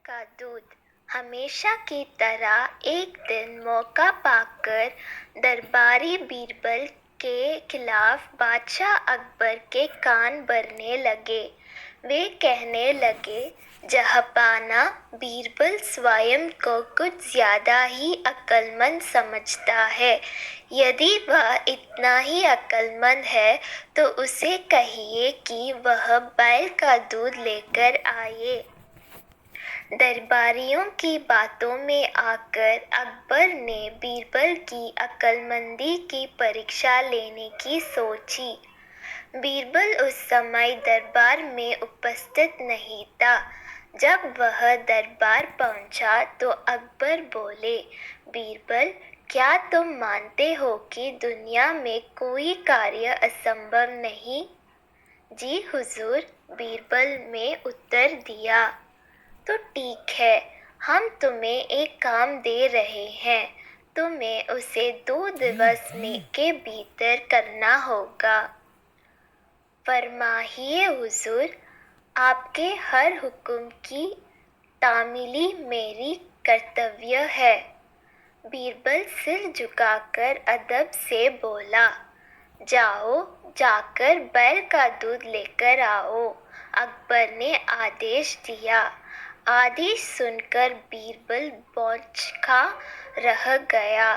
का दूध। हमेशा की तरह एक दिन मौका पाकर दरबारी बीरबल के खिलाफ बादशाह अकबर के कान भरने लगे। वे कहने लगे, जहांपना, बीरबल स्वयं को कुछ ज्यादा ही अक्लमंद समझता है। यदि वह इतना ही अक्लमंद है तो उसे कहिए कि वह बैल का दूध लेकर आए। दरबारियों की बातों में आकर अकबर ने बीरबल की अक्लमंदी की परीक्षा लेने की सोची। बीरबल उस समय दरबार में उपस्थित नहीं था। जब वह दरबार पहुंचा तो अकबर बोले, बीरबल, क्या तुम मानते हो कि दुनिया में कोई कार्य असंभव नहीं? जी हुजूर, बीरबल ने उत्तर दिया। तो ठीक है, हम तुम्हें एक काम दे रहे हैं। तुम्हें उसे 2 दिवस के भीतर करना होगा। फरमाइए हुजूर, आपके हर हुक्म की तामीली मेरी कर्तव्य है। बीरबल सिर झुकाकर अदब से बोला, जाओ, जाकर बैल का दूध लेकर आओ। अकबर ने आदेश दिया। आदेश सुनकर बीरबल बौखला रह गया।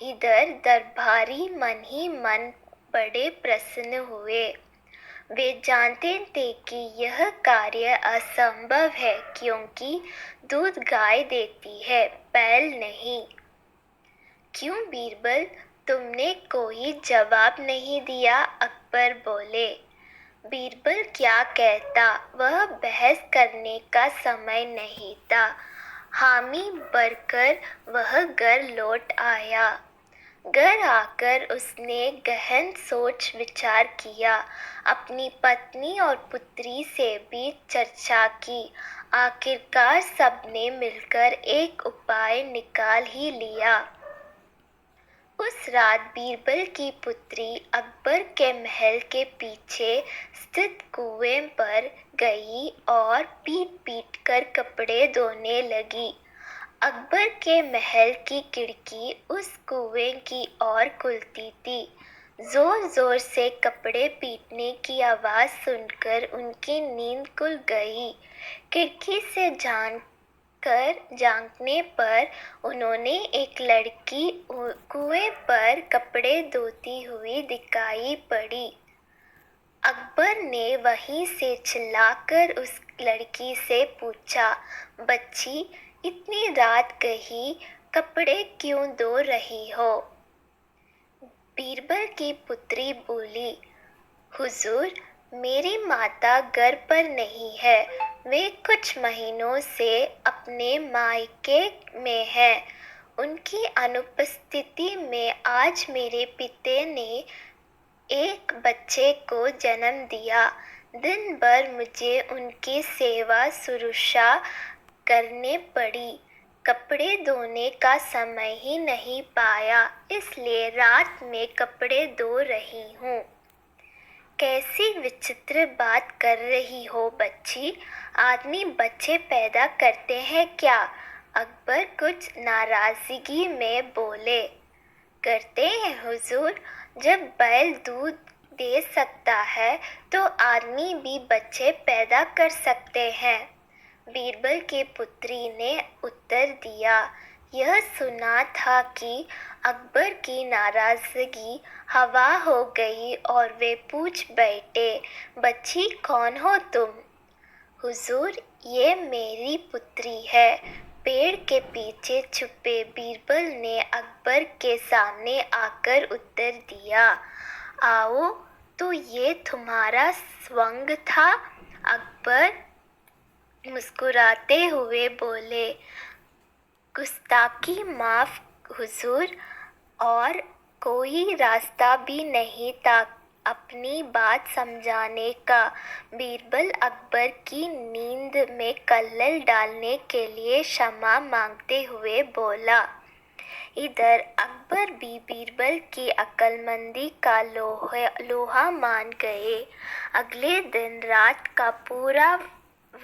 इधर दरबारी मन ही मन बड़े प्रसन्न हुए। वे जानते थे कि यह कार्य असंभव है, क्योंकि दूध गाय देती है, बैल नहीं। क्यों बीरबल, तुमने कोई जवाब नहीं दिया? अकबर बोले। बीरबल क्या कहता, वह बहस करने का समय नहीं था। हामी भरकर वह घर लौट आया। घर आकर उसने गहन सोच विचार किया। अपनी पत्नी और पुत्री से भी चर्चा की। आखिरकार सबने मिलकर एक उपाय निकाल ही लिया। उस रात बीरबल की पुत्री अकबर के महल के पीछे स्थित कुएं पर गई और पीट-पीट कर कपड़े धोने लगी। अकबर के महल की खिड़की उस कुएं की ओर खुलती थी। जोर-जोर से कपड़े पीटने की आवाज सुनकर उनकी नींद खुल गई। खिड़की से झांकने पर उन्होंने एक लड़की कुएं पर कपड़े धोती हुई दिखाई पड़ी। अकबर ने वहीं से चिल्लाकर उस लड़की से पूछा, बच्ची, इतनी रात गई, कपड़े क्यों धो रही हो? बीरबल की पुत्री बोली, हुजूर, मेरी माता घर पर नहीं है। वे कुछ महीनों से अपने मायके में हैं। उनकी अनुपस्थिति में आज मेरे पिता ने एक बच्चे को जन्म दिया। दिन भर मुझे उनकी सेवा शुश्रूषा करने पड़ी। कपड़े धोने का समय ही नहीं पाया, इसलिए रात में कपड़े धो रही हूँ। कैसी विचित्र बात कर रही हो बच्ची, आदमी बच्चे पैदा करते हैं क्या? अकबर कुछ नाराजगी में बोले। करते हैं हुजूर, जब बैल दूध दे सकता है तो आदमी भी बच्चे पैदा कर सकते हैं। बीरबल की पुत्री ने उत्तर दिया। यह सुना था कि अकबर की नाराजगी हवा हो गई और वे पूछ बैठे, बच्ची, कौन हो तुम? हुजूर, ये मेरी पुत्री है। पेड़ के पीछे छुपे बीरबल ने अकबर के सामने आकर उत्तर दिया। आओ, तो ये तुम्हारा स्वंग था? अकबर मुस्कुराते हुए बोले, गुस्ताखी माफ हुजूर, और कोई रास्ता भी नहीं था अपनी बात समझाने का। बीरबल अकबर की नींद में खलल डालने के लिए क्षमा मांगते हुए बोला। इधर अकबर भी बीरबल की अक्लमंदी का लोहा मान गए। अगले दिन रात का पूरा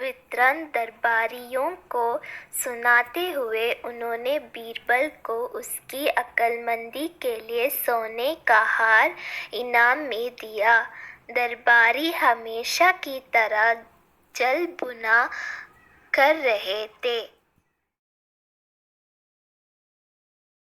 वितरण दरबारियों को सुनाते हुए उन्होंने बीरबल को उसकी अक्लमंदी के लिए सोने का हार इनाम में दिया। दरबारी हमेशा की तरह जल भुना कर रहे थे।